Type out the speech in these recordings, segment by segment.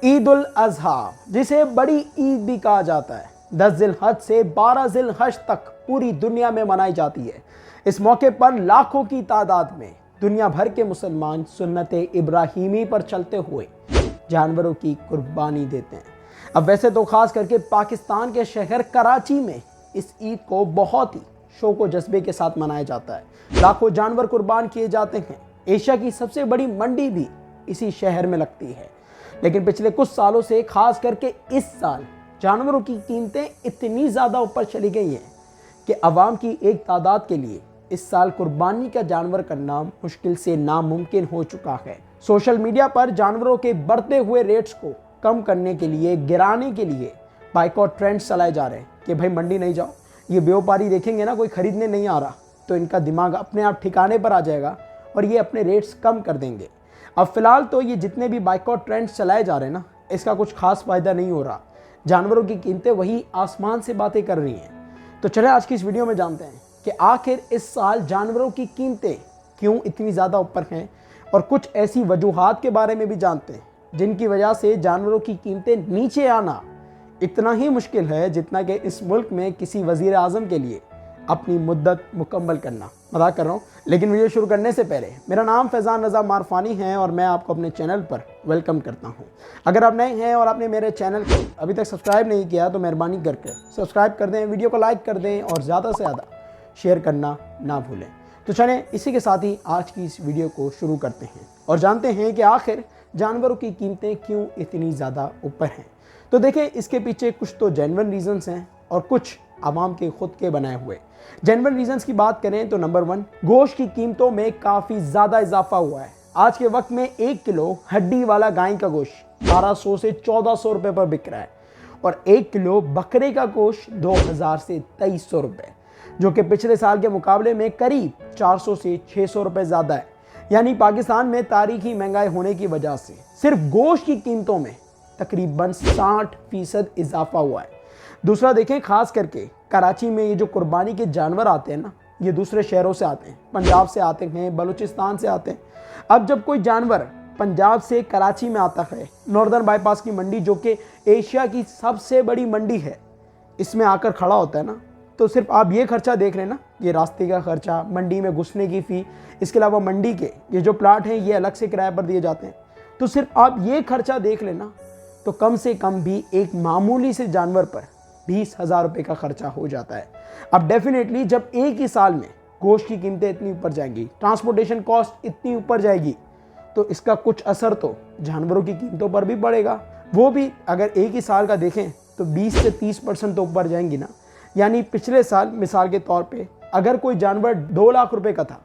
ईद उल अजहा, जिसे बड़ी ईद भी कहा जाता है, 10 जिलहज से 12 जिलहज तक पूरी दुनिया में मनाई जाती है। इस मौके पर लाखों की तादाद में दुनिया भर के मुसलमान सुन्नत इब्राहीमी पर चलते हुए जानवरों की कुर्बानी देते हैं। अब वैसे तो खास करके पाकिस्तान के शहर कराची में इस ईद को बहुत ही शौक व जज्बे के साथ मनाया जाता है। लाखों जानवर कुर्बान किए जाते हैं। एशिया की सबसे बड़ी मंडी भी इसी शहर में लगती है। लेकिन पिछले कुछ सालों से खास करके इस साल जानवरों की कीमतें इतनी ज़्यादा ऊपर चली गई हैं कि अवाम की एक तादाद के लिए इस साल कुर्बानी का जानवर करना मुश्किल से नामुमकिन हो चुका है। सोशल मीडिया पर जानवरों के बढ़ते हुए रेट्स को कम करने के लिए, गिराने के लिए बाइकॉट ट्रेंड्स चलाए जा रहे हैं कि भाई मंडी नहीं जाओ, ये व्यापारी देखेंगे ना कोई खरीदने नहीं आ रहा तो इनका दिमाग अपने आप ठिकाने पर आ जाएगा और ये अपने रेट्स कम कर देंगे। अब फिलहाल तो ये जितने भी बाइकॉट ट्रेंड्स चलाए जा रहे हैं ना, इसका कुछ खास फायदा नहीं हो रहा। जानवरों की कीमतें वही आसमान से बातें कर रही हैं। तो चले आज की इस वीडियो में जानते हैं कि आखिर इस साल जानवरों की कीमतें क्यों इतनी ज़्यादा ऊपर हैं और कुछ ऐसी वजूहात के बारे में भी जानते हैं जिनकी वजह से जानवरों की कीमतें नीचे आना इतना ही मुश्किल है जितना कि इस मुल्क में किसी वज़ीर आज़म के लिए अपनी मुद्दत मुकम्मल करना। मजाक कर रहा हूँ, लेकिन वीडियो शुरू करने से पहले मेरा नाम फैज़ान रज़ा मारफानी है और मैं आपको अपने चैनल पर वेलकम करता हूँ। अगर आप नए हैं और आपने मेरे चैनल को अभी तक सब्सक्राइब नहीं किया तो मेहरबानी करके सब्सक्राइब कर दें, वीडियो को लाइक कर दें और ज़्यादा से ज़्यादा शेयर करना ना भूलें। तो चलें इसी के साथ ही आज की इस वीडियो को शुरू करते हैं और जानते हैं कि आखिर जानवरों की कीमतें क्यों इतनी ज़्यादा ऊपर हैं। तो देखें, इसके पीछे कुछ तो जेन्युइन रीजंस हैं और कुछ आवाम के खुद के बनाए हुए। जेन्युइन रीजंस की बात करें तो नंबर 1, गोश्त की कीमतों में काफ़ी ज़्यादा इजाफा हुआ है। आज के वक्त में 1 किलो हड्डी वाला गाय का गोश्त 1200 से 1400 रुपये पर बिक रहा है और 1 किलो बकरे का गोश्त 2000 से 2300 रुपये, जो कि पिछले साल के मुकाबले में करीब 400 से 600 रुपये ज़्यादा है। यानी पाकिस्तान में तारीखी महंगाई होने की वजह से सिर्फ गोश्त की कीमतों में तकरीबन 60% इजाफा हुआ है। दूसरा देखें, खास करके कराची में ये जो कुर्बानी के जानवर आते हैं ना, ये दूसरे शहरों से आते हैं, पंजाब से आते हैं, बलूचिस्तान से आते हैं। अब जब कोई जानवर पंजाब से कराची में आता है, नॉर्दर्न बाईपास की मंडी जो कि एशिया की सबसे बड़ी मंडी है, इसमें आकर खड़ा होता है ना, तो सिर्फ आप ये खर्चा देख रहे हैं ना, ये रास्ते का खर्चा, मंडी में घुसने की फ़ी, इसके अलावा मंडी के ये जो प्लाट हैं ये अलग से किराए पर दिए जाते हैं। तो सिर्फ आप ये खर्चा देख लेना तो कम से कम भी एक मामूली से जानवर पर 20,000 रुपये का खर्चा हो जाता है। अब डेफिनेटली जब एक ही साल में गोश्त की कीमतें इतनी ऊपर जाएंगी, ट्रांसपोर्टेशन कॉस्ट इतनी ऊपर जाएगी, तो इसका कुछ असर तो जानवरों की कीमतों पर भी पड़ेगा। वो भी अगर एक ही साल का देखें तो 20 से 30% तो ऊपर जाएंगी ना। यानी पिछले साल मिसाल के तौर पे अगर कोई जानवर 2 लाख रुपए का था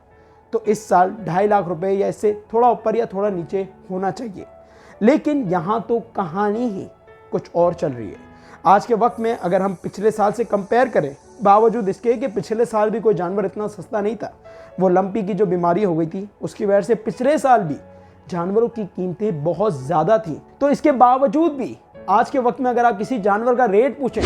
तो इस साल 2.5 लाख रुपए या इससे थोड़ा ऊपर या थोड़ा नीचे होना चाहिए। लेकिन यहाँ तो कहानी ही कुछ और चल रही है। आज के वक्त में अगर हम पिछले साल से कंपेयर करें, बावजूद इसके कि पिछले साल भी कोई जानवर इतना सस्ता नहीं था, वो लंपी की जो बीमारी हो गई थी उसकी वजह से पिछले साल भी जानवरों की कीमतें बहुत ज़्यादा थी। तो इसके बावजूद भी आज के वक्त में अगर आप किसी जानवर का रेट पूछें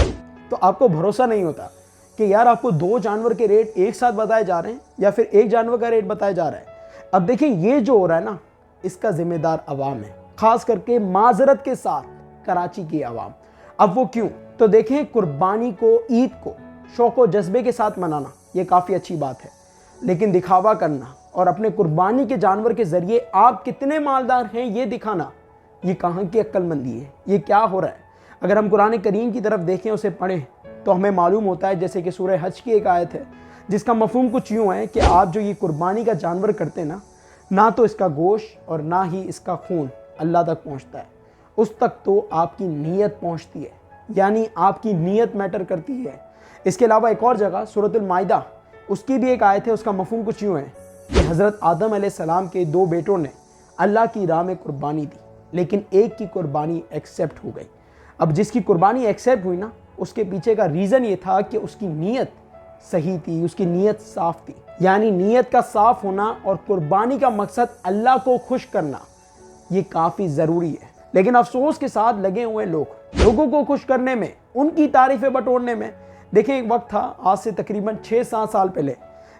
तो आपको भरोसा नहीं होता कि यार आपको 2 जानवर के रेट एक साथ बताए जा रहे हैं या फिर एक जानवर का रेट बताया जा रहा है। अब देखिए, ये जो हो रहा है ना, इसका जिम्मेदार अवाम है, खास करके माजरत के साथ कराची की आवाम। अब वो क्यों? तो देखें, कुर्बानी को, ईद को शौक व जज्बे के साथ मनाना ये काफ़ी अच्छी बात है, लेकिन दिखावा करना और अपने कुर्बानी के जानवर के ज़रिए आप कितने मालदार हैं ये दिखाना, ये कहाँ की अक्लमंदी है? ये क्या हो रहा है? अगर हम कुरान करीम की तरफ देखें, उसे पढ़ें, तो हमें मालूम होता है जैसे कि सूरह हज की एक आयत है जिसका मफहूम कुछ यूँ है कि आप जो ये कुर्बानी का जानवर करते हैं ना तो इसका गोश्त और ना ही इसका खून अल्लाह तक पहुँचता है, उस तक तो आपकी नीयत पहुँचती है। यानी आपकी नीयत मैटर करती है। इसके अलावा एक और जगह सूरतुल माइदा, उसकी भी एक आयत है, उसका मफहूम कुछ यूँ है कि हज़रत आदम अलैहिस्सलाम के 2 बेटों ने अल्लाह की राह में कुर्बानी दी, लेकिन एक की कुर्बानी एक्सेप्ट हो गई। अब जिसकी कुर्बानी एक्सेप्ट हुई ना, उसके पीछे का रीज़न ये था कि उसकी नीयत सही थी, उसकी नीयत साफ़ थी। यानी नीयत का साफ़ होना और कुर्बानी का मकसद अल्लाह को खुश करना, ये काफ़ी ज़रूरी है। लेकिन अफसोस के साथ लगे हुए लोगों को खुश करने में, उनकी तारीफ़ें बटोरने में। देखें, एक वक्त था आज से तकरीबन 6-7 साल पहले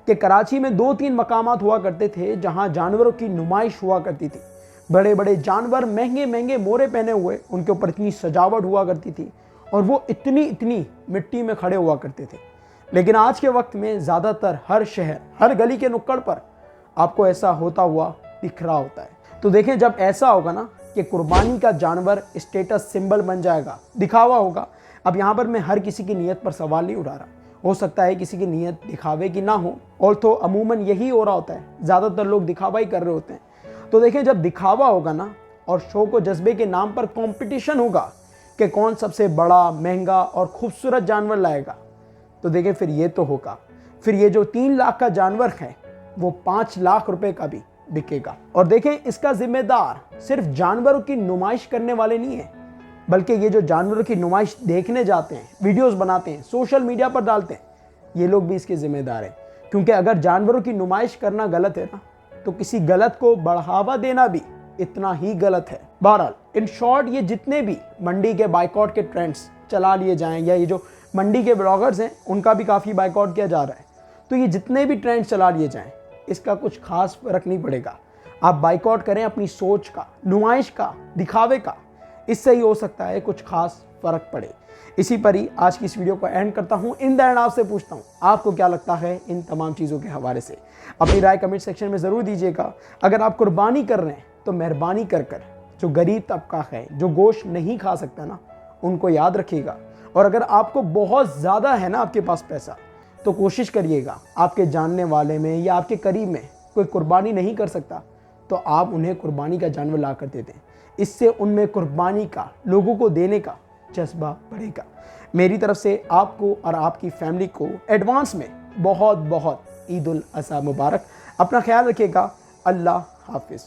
कि कराची में 2-3 मकामात हुआ करते थे जहाँ जानवरों की नुमाइश हुआ करती थी। बड़े बड़े जानवर महंगे महंगे मोरे पहने हुए, उनके ऊपर इतनी सजावट हुआ करती थी और वो इतनी इतनी मिट्टी में खड़े हुआ करते थे। लेकिन आज के वक्त में ज़्यादातर हर शहर, हर गली के नुक्कड़ पर आपको ऐसा होता हुआ दिख रहा होता है। तो देखें, जब ऐसा होगा ना कि कुर्बानी का जानवर स्टेटस सिंबल बन जाएगा, दिखावा होगा। अब यहाँ पर मैं हर किसी की नीयत पर सवाल नहीं उठा रहा, हो सकता है किसी की नीयत दिखावे की ना हो, और तो अमूमन यही हो रहा होता है, ज़्यादातर लोग दिखावा ही कर रहे होते हैं। तो देखें, जब दिखावा होगा ना और शो को जज्बे के नाम पर कंपटीशन होगा कि कौन सबसे बड़ा, महंगा और खूबसूरत जानवर लाएगा, तो देखें फिर ये तो होगा, फिर ये जो 3 लाख का जानवर है वो 5 लाख रुपए का भी बिकेगा। और देखें, इसका जिम्मेदार सिर्फ जानवरों की नुमाइश करने वाले नहीं है, बल्कि ये जो जानवरों की नुमाइश देखने जाते हैं, वीडियोस बनाते हैं, सोशल मीडिया पर डालते हैं, ये लोग भी इसके जिम्मेदार हैं। क्योंकि अगर जानवरों की नुमाइश करना गलत है ना, तो किसी गलत को बढ़ावा देना भी इतना ही गलत है। बहरहाल, इन शॉर्ट, ये जितने भी मंडी के बाइकआउट के ट्रेंड्स चला लिए जाएं, या ये जो मंडी के ब्लॉगर्स हैं उनका भी काफ़ी बाइकआउट किया जा रहा है, तो ये जितने भी ट्रेंड्स चला लिए जाएं, इसका कुछ खास फर्क नहीं पड़ेगा। आप बाइकआउट करें अपनी सोच का, नुमाइश का, दिखावे का, इससे ही हो सकता है कुछ खास फर्क पड़े। इसी पर ही आज की इस वीडियो को एंड करता हूं। इन द एंड आपसे पूछता हूं, आपको क्या लगता है इन तमाम चीज़ों के हवाले से? अपनी राय कमेंट सेक्शन में ज़रूर दीजिएगा। अगर आप कुर्बानी कर रहे हैं तो मेहरबानी कर जो गरीब तबका है, जो गोश्त नहीं खा सकता ना, उनको याद रखिएगा। और अगर आपको बहुत ज़्यादा है ना आपके पास पैसा, तो कोशिश करिएगा आपके जानने वाले में या आपके करीब में कोई कुर्बानी नहीं कर सकता, तो आप उन्हें कुर्बानी का जानवर ला कर दे दें। इससे उनमें कुर्बानी का, लोगों को देने का जज्बा बढ़ेगा। मेरी तरफ से आपको और आपकी फैमिली को एडवांस में बहुत बहुत ईद उल अज़हा मुबारक। अपना ख्याल रखिएगा। अल्लाह हाफिज़।